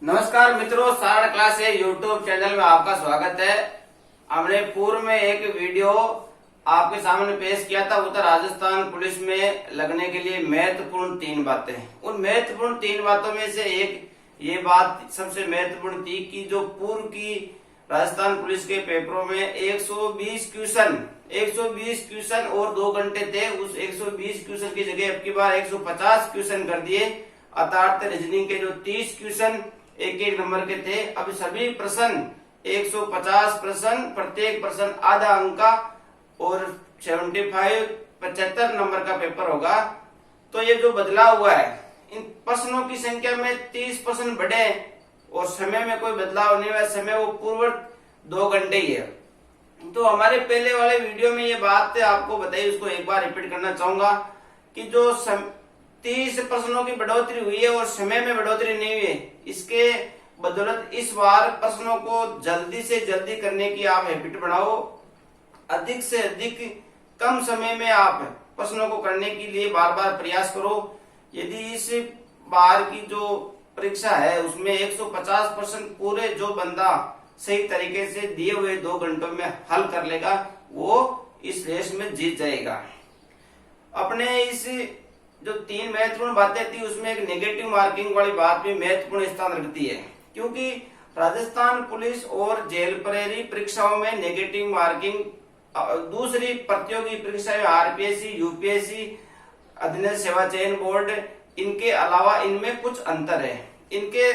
नमस्कार मित्रों, सारण क्लास है यूट्यूब चैनल में आपका स्वागत है। हमने पूर्व में एक वीडियो आपके सामने पेश किया था। उत्तर राजस्थान पुलिस में लगने के लिए महत्वपूर्ण 3 बातें। उन महत्वपूर्ण 3 बातों में से एक ये बात सबसे महत्वपूर्ण थी कि जो पूर्व की राजस्थान पुलिस के पेपरों में 120 क्वेश्चन और 2 घंटे थे। उस 120 क्वेश्चन की जगह अब की बार 150 क्वेश्चन कर दिए। अर्थात रीजनिंग के जो 30 क्वेश्चन एक नंबर के थे, अब सभी प्रश्न 150 प्रश्न, प्रत्येक प्रश्न आधा अंक का और 75 नंबर का पेपर होगा। तो ये जो बदलाव हुआ है, इन प्रश्नों की संख्या में 30 प्रश्न बढ़े और समय में कोई बदलाव नहीं हुआ। समय वो पूर्व 2 घंटे ही है। तो हमारे पहले वाले वीडियो में ये बात आपको बताई, उसको एक बार रिपीट करना चाहूंगा कि जो 30 प्रश्नों की बढ़ोतरी हुई है और समय में बढ़ोतरी नहीं हुई है, इसके बदौलत इस बार प्रश्नों को जल्दी से जल्दी करने की आप हैबिट बनाओ। अधिक से अधिक कम समय में आप प्रश्नों को करने के लिए बार बार प्रयास करो। यदि इस बार की जो परीक्षा है उसमें 150 प्रश्न पूरे जो बंदा सही तरीके से दिए हुए 2 घंटों में हल कर लेगा, वो इस रेस में जीत जाएगा। अपने इस जो 3 महत्वपूर्ण बातें थी उसमें एक नेगेटिव मार्किंग वाली बात भी महत्वपूर्ण स्थान रखती है, क्योंकि राजस्थान पुलिस और जेल प्रहरी परीक्षाओं में नेगेटिव मार्किंग दूसरी प्रतियोगी परीक्षाएं आरपीएससी, यूपीएससी, अधीनस्थ सेवा चयन बोर्ड, इनके अलावा इनमें कुछ अंतर है। इनके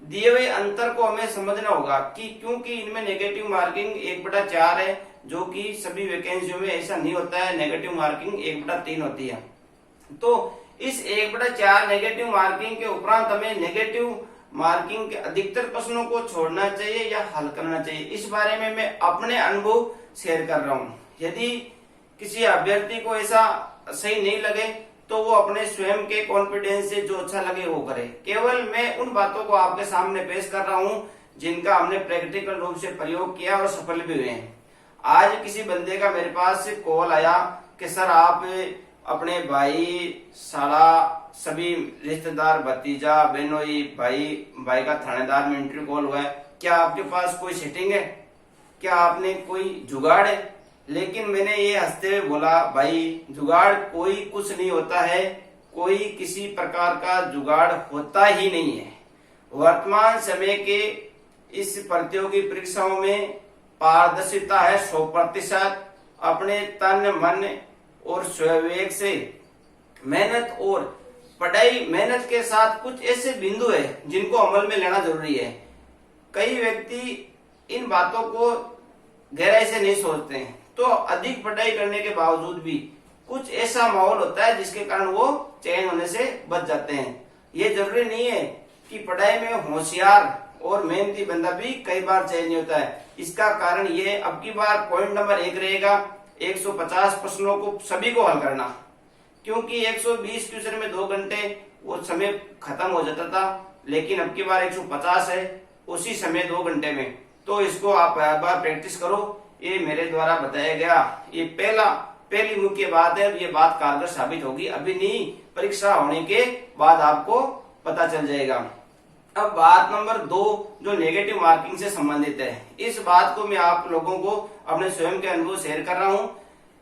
दिए हुए अंतर को हमें समझना होगा कि क्योंकि इनमें नेगेटिव मार्किंग 1/4 है, जो कि सभी वैकेंसियों में ऐसा नहीं होता है। नेगेटिव मार्किंग 1/3 होती है। तो इस 1/4 नेगेटिव मार्किंग के उपरांत हमें नेगेटिव मार्किंग के अधिकतर प्रश्नों को छोड़ना चाहिए या हल करना चाहिए, इस बारे में मैं अपने अनुभव शेयर कर रहा हूँ। यदि किसी अभ्यर्थी को ऐसा सही नहीं लगे तो वो अपने स्वयं के कॉन्फिडेंस से जो अच्छा लगे वो करे। केवल मैं उन बातों को आपके सामने पेश कर रहा हूँ जिनका हमने प्रैक्टिकल रूप से प्रयोग किया और सफल भी हुए हैं। आज किसी बंदे का मेरे पास कॉल आया कि सर आप अपने भाई, साला, सभी रिश्तेदार, भतीजा, बहनोई, भाई का थानेदार में इंटरव्यू कॉल हुआ है, क्या आपके पास कोई सेटिंग है, क्या आपने कोई जुगाड़ है? लेकिन मैंने ये हंसते हुए बोला, भाई जुगाड़ कोई कुछ नहीं होता है, कोई किसी प्रकार का जुगाड़ होता ही नहीं है। वर्तमान समय के इस प्रतियोगी परीक्षाओं में पारदर्शिता है 100%। अपने तन मन और स्वविवेक से मेहनत और पढ़ाई, मेहनत के साथ कुछ ऐसे बिंदु है जिनको अमल में लेना जरूरी है। कई व्यक्ति इन बातों को गहराई से नहीं सोचते हैं, तो अधिक पढ़ाई करने के बावजूद भी कुछ ऐसा माहौल होता है जिसके कारण वो चयन होने से बच जाते हैं। ये जरूरी नहीं है कि पढ़ाई में होशियार और मेहनती बंदा भी कई बार चयन नहीं होता है। इसका कारण ये अब की बार पॉइंट नंबर 1 रहेगा 150 प्रश्नों को सभी को हल करना, क्योंकि 120 क्वेश्चन में 2 घंटे वो समय खत्म हो जाता था, लेकिन अब की बार 150 है उसी समय 2 घंटे में। तो इसको आप बार प्रैक्टिस करो। ये मेरे द्वारा बताया गया ये पहली मुख्य बात है। ये बात कारगर साबित होगी, अभी नहीं, परीक्षा होने के बाद आपको पता चल जाएगा। अब बात नंबर 2 जो नेगेटिव मार्किंग से संबंधित है, इस बात को मैं आप लोगों को अपने स्वयं के अनुभव शेयर कर रहा हूँ।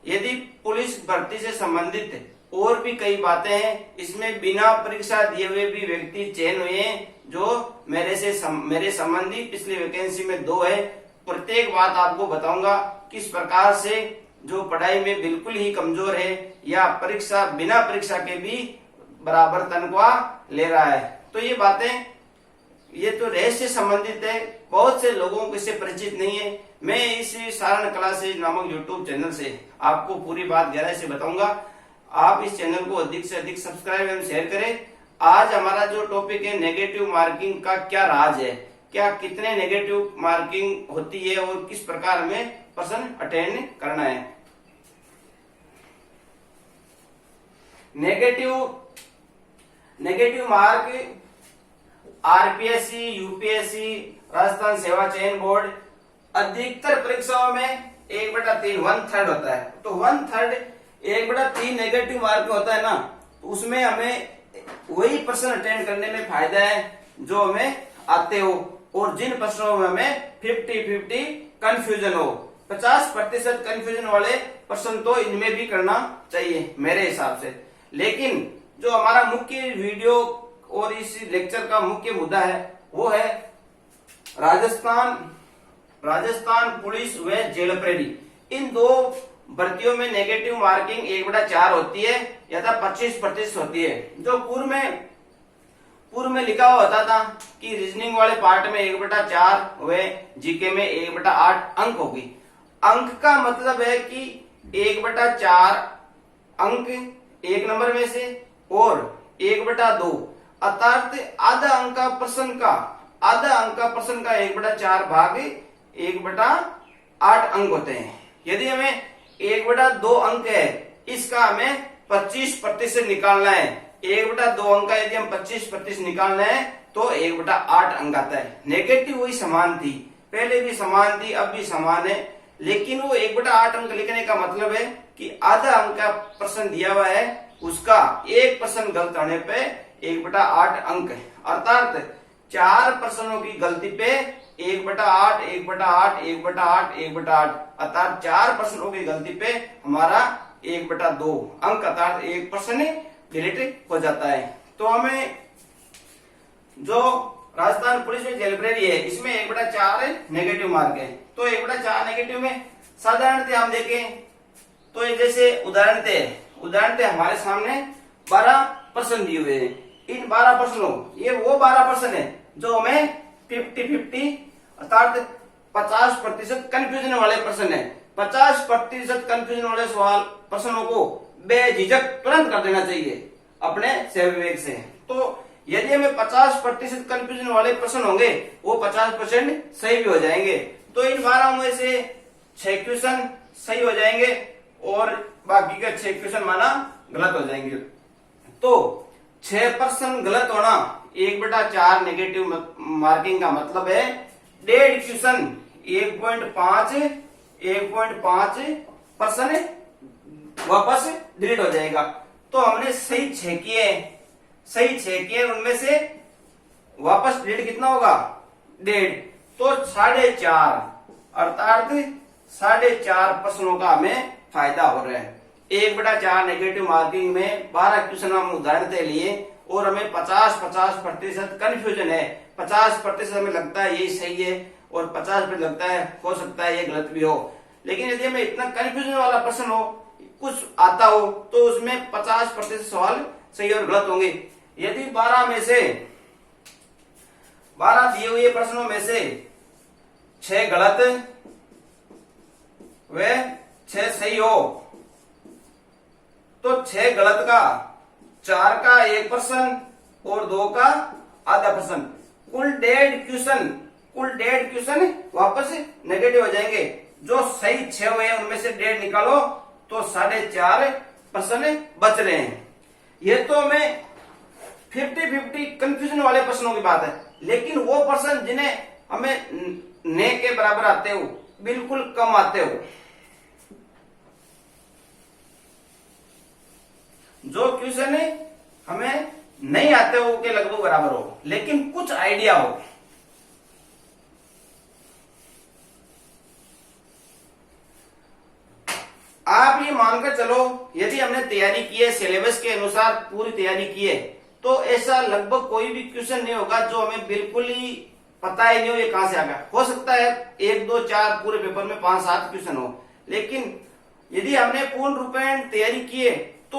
यदि पुलिस भर्ती से संबंधित और भी कई बातें हैं, इसमें बिना परीक्षा दिए हुए भी व्यक्ति चयन हुए हैं, जो मेरे संबंधी पिछली वैकेंसी में 2 है। प्रत्येक बात आपको बताऊंगा किस प्रकार से जो पढ़ाई में बिल्कुल ही कमजोर है या परीक्षा बिना परीक्षा के भी बराबर तनख्वाह ले रहा है। तो ये बातें ये तो रहस्य संबंधित है, बहुत से लोगों को इससे परिचित नहीं है। मैं इस सारण क्लासेज नामक यूट्यूब चैनल से आपको पूरी बात गहराई से बताऊंगा। आप इस चैनल को अधिक से अधिक सब्सक्राइब एवं शेयर करें। आज हमारा जो टॉपिक है नेगेटिव मार्किंग का क्या राज है, क्या कितने नेगेटिव मार्किंग होती है और किस प्रकार में प्रश्न अटेंड करना है। Negative mark RPSC, UPSC, Rajasthan सेवा चयन बोर्ड अधिकतर परीक्षाओं में 1/3 1/3 होता है। तो 1/3 1/3 नेगेटिव मार्क होता है ना, तो उसमें हमें वही प्रश्न अटेंड करने में फायदा है जो हमें आते हो और जिन प्रश्नों में हमें 50-50 कंफ्यूजन हो। 50% कंफ्यूजन वाले प्रश्न तो इनमें भी करना चाहिए मेरे हिसाब से। लेकिन जो हमारा मुख्य वीडियो और इस लेक्चर का मुख्य मुद्दा है वो है राजस्थान पुलिस व जेल प्रहरी। इन दो भर्तियों में नेगेटिव मार्किंग 1/4 होती है या 25% होती है। जो पूर्व में लिखा हुआ होता था कि रीजनिंग वाले पार्ट में 1/4 व जीके में 1/8 अंक होगी। अंक का मतलब है कि 1/4 अंक एक नंबर में से और 1/2 अर्थात आधा अंक का प्रश्न का 1/4 भाग 1/8 अंक होते हैं। यदि हमें 1/2 अंक है इसका हमें 25% निकालना है। 1/2 अंक का यदि हम 25% निकालना है तो 1/8 अंक आता है। नेगेटिव वही समान थी, पहले भी समान थी, अब भी समान है, लेकिन वो 1/8 अंक लिखने का मतलब है कि आधा अंक का प्रश्न दिया हुआ है उसका एक प्रश्न गलत होने पे 1/8 अंक है। अर्थात 4 प्रश्नों की गलती पे 1/8 1/8 1/8 1/8 अर्थात 4 प्रश्नों की गलती पे हमारा 1/2 अंक अर्थात एक प्रश्न डिलीट हो जाता है। तो हमें जो राजस्थान पुलिस में जेल प्रहरी है इसमें 1/4 नेगेटिव मार्क है। तो 1/4 नेगेटिव में साधारणतः हम देखें तो ये जैसे उदाहरणतः हमारे सामने 12 प्रश्न दिए हुए हैं। इन 12 प्रश्नों ये वो 12 प्रश्न है जो हमें 50-50 अर्थात 50% कंफ्यूजन वाले प्रश्न है। 50% कंफ्यूजन वाले सवाल प्रश्नों को बेझिझक तुरंत कर देना चाहिए अपने सेवा विवेक से। तो यदि हमें 50% कंफ्यूजन वाले प्रश्न होंगे वो 50% सही भी हो जाएंगे। तो इन 12 में से 6 क्वेश्चन सही हो जाएंगे और बाकी के 6 क्वेश्चन माना गलत हो जाएंगे। तो 6 प्रश्न गलत होना 1/4 नेगेटिव मार्किंग का मतलब है 1.5 क्वेश्चन 1.5% वापस डिलीट हो जाएगा। तो हमने सही 6 किए उनमें से वापस डिलीट कितना होगा 1.5 तो 4.5 अर्थात 4.5 प्रश्नों का हमें फायदा हो रहा है। 1/4 नेगेटिव मार्किंग में 12 क्वेश्चन हम उदाहरण के लिए और हमें 50% कंफ्यूजन है। 50% हमें लगता है यही सही है और 50% लगता है हो सकता है ये गलत भी हो। लेकिन यदि हमें इतना कंफ्यूजन वाला प्रश्न हो कुछ आता हो तो उसमें 50% सवाल सही और गलत होंगे। यदि 12 दिए हुए प्रश्नों में से 6 गलत व 6 सही हो तो 6 गलत का 4 का 1 प्रश्न और 2 का आधा प्रश्न कुल 1.5 क्वेश्चन वापस नेगेटिव हो जाएंगे। जो सही 6 हुए हैं उनमें से 1.5 निकालो तो 4.5 प्रश्न बच रहे हैं। ये तो हमें 50-50 कंफ्यूजन वाले प्रश्नों की बात है। लेकिन वो प्रश्न जिन्हें हमें ने के बराबर आते हो बिल्कुल कम आते हो, जो क्वेश्चन हमें नहीं आते हो के लगभग बराबर हो लेकिन कुछ आइडिया हो। आप ये मानकर चलो यदि हमने तैयारी की है सिलेबस के अनुसार पूरी तैयारी की है तो ऐसा लगभग कोई भी क्वेश्चन नहीं होगा जो हमें बिल्कुल ही पता ही नहीं हो ये कहां से आ गया। हो सकता है 1 2 4 पूरे पेपर में 5 7 क्वेश्चन हो, लेकिन यदि हमने पूर्ण रूपेण तैयारी की है तो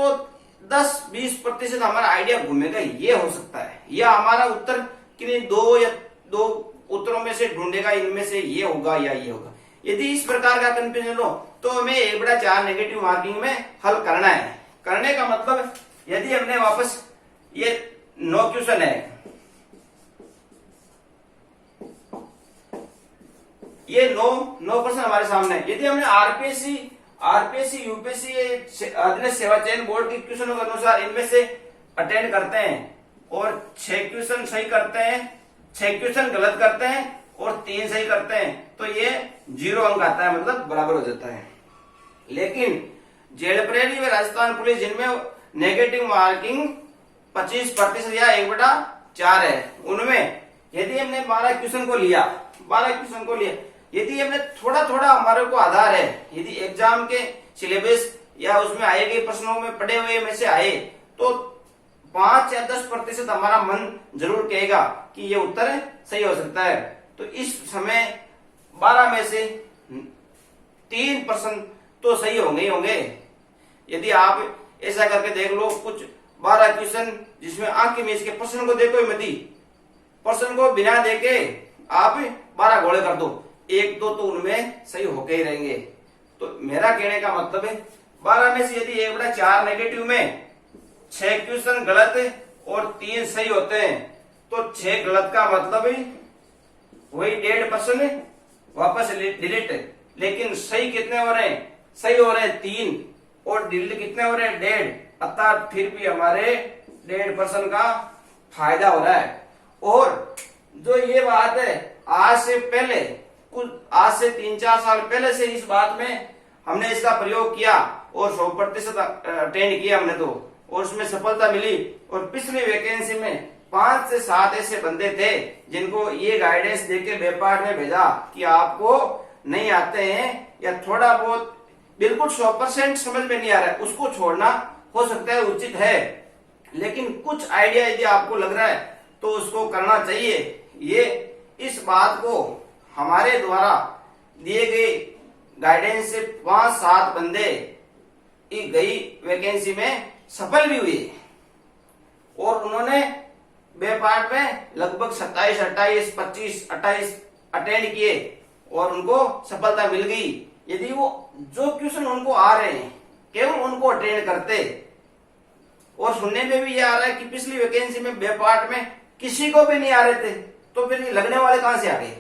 10-20% हमारा आइडिया घूमेगा ये हो सकता है, या हमारा उत्तर किन्हीं 2 उत्तरों में से ढूंढेगा इनमें से ये होगा या ये होगा। यदि इस प्रकार का कंफ्यूजन हो तो हमें 1/4 नेगेटिव मार्किंग में हल करना है। करने का मतलब यदि हमने वापस ये 9 क्वेश्चन है, ये 9 प्रश्न हमारे सामने है। यदि हमने आरपीएससी यूपीएससी अधीनस्थ सेवा चयन बोर्ड के क्वेश्चनों के अनुसार इनमें से अटेंड करते हैं और 6 क्वेश्चन सही करते हैं, 6 क्वेश्चन गलत करते हैं और 3 सही करते हैं तो ये 0 अंक आता है, मतलब बराबर हो जाता है। लेकिन जेल प्रहरी व राजस्थान पुलिस जिनमें नेगेटिव मार्किंग 25% या 1/4 है उनमें यदि हमने 12 क्वेश्चन को लिया, 12 क्वेश्चन को लिया, यदि हमने थोड़ा थोड़ा हमारे को आधार है, यदि एग्जाम के सिलेबस या उसमें आए गए प्रश्नों में पढ़े हुए में से आए तो 5 या 10% हमारा मन जरूर कहेगा कि ये उत्तर सही हो सकता है। तो इस समय 12 में से 3% तो सही होंगे ही होंगे। यदि आप ऐसा करके देख लो, कुछ 12 क्वेश्चन जिसमें आंख की मीच के प्रश्न को देखो मत ही, प्रश्न को बिना देखे आप 12 घोड़े कर दो, 1-2 तो उनमें सही होके ही रहेंगे। तो मेरा कहने का मतलब है 12 में से यदि 1/4 नेगेटिव में 6 क्वेश्चन गलत और 3 सही होते हैं तो 6 गलत का मतलब है वही 1.5% वापस डिलीट। लेकिन सही कितने हो रहे हैं? सही हो रहे हैं 3 और डिलीट कितने हो रहे हैं? 1.5, अर्थात फिर भी हमारे 1.5% का फायदा हो रहा है। और जो ये बात है आज से पहले, कुछ आज से 3-4 साल पहले से इस बात में हमने इसका प्रयोग किया और 100% अटेंड किया हमने तो, और उसमें सफलता मिली। और पिछली वैकेंसी में 5 से 7 ऐसे बंदे थे जिनको ये गाइडेंस देके वेबपार्ट में भेजा कि आपको नहीं आते हैं या थोड़ा बहुत बिल्कुल 100% समझ में नहीं आ रहा है, उसको छोड़ना हो सकता है उचित है, लेकिन कुछ आइडिया यदि आपको लग रहा है तो उसको करना चाहिए। ये इस बात को हमारे द्वारा दिए गए गाइडेंस से 5-7 बंदे गई वैकेंसी में सफल भी हुए और उन्होंने वेबपार्ट में लगभग 27, 28, 25, 28 अटेंड किए और उनको सफलता मिल गई। यदि वो जो क्वेश्चन उनको आ रहे हैं केवल उनको अटेंड करते। और सुनने में भी ये आ रहा है कि पिछली वैकेंसी में वेबपार्ट में किसी को भी नहीं आ रहे थे, तो फिर ये लगने वाले कहां से आ गए?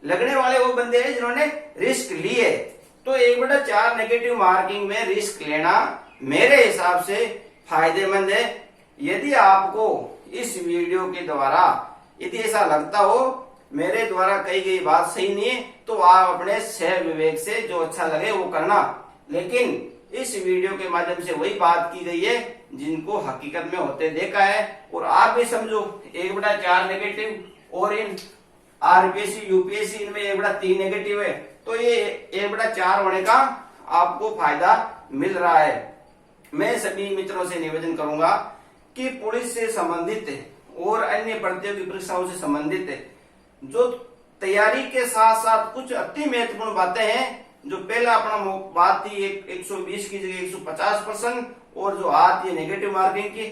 लगने वाले वो बंदे हैं जिन्होंने रिस्क लिए। तो 1/4 नेगेटिव मार्किंग में रिस्क लेना मेरे हिसाब से फायदेमंद है। यदि आपको इस वीडियो के द्वारा यदि ऐसा लगता हो मेरे द्वारा कही गई बात सही नहीं है तो आप अपने सह विवेक से जो अच्छा लगे वो करना, लेकिन इस वीडियो के माध्यम से वही बात की गई है जिनको हकीकत में होते देखा है। और आप भी समझो 1/4 नेगेटिव और इन आरपीएससी यूपीएससी इनमें 1/3 नेगेटिव है, तो ये 1/4 होने का आपको फायदा मिल रहा है। मैं सभी मित्रों से निवेदन करूंगा कि पुलिस से संबंधित और अन्य प्रतियोगी परीक्षाओं से संबंधित जो तैयारी के साथ साथ कुछ अति महत्वपूर्ण बातें हैं, जो पहला अपना बात थी 120 की जगह 150% और जो आती है नेगेटिव मार्किंग की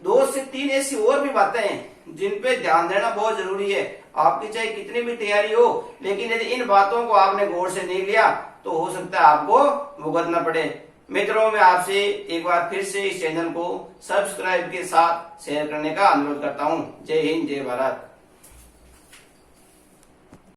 2 से 3 ऐसी और भी बातें हैं जिन पे ध्यान देना बहुत जरूरी है। आपकी चाहे कितनी भी तैयारी हो, लेकिन यदि इन बातों को आपने गौर से नहीं लिया तो हो सकता है आपको भुगतना पड़े। मित्रों, मैं आपसे एक बार फिर से इस चैनल को सब्सक्राइब के साथ शेयर करने का अनुरोध करता हूँ। जय हिंद, जय भारत।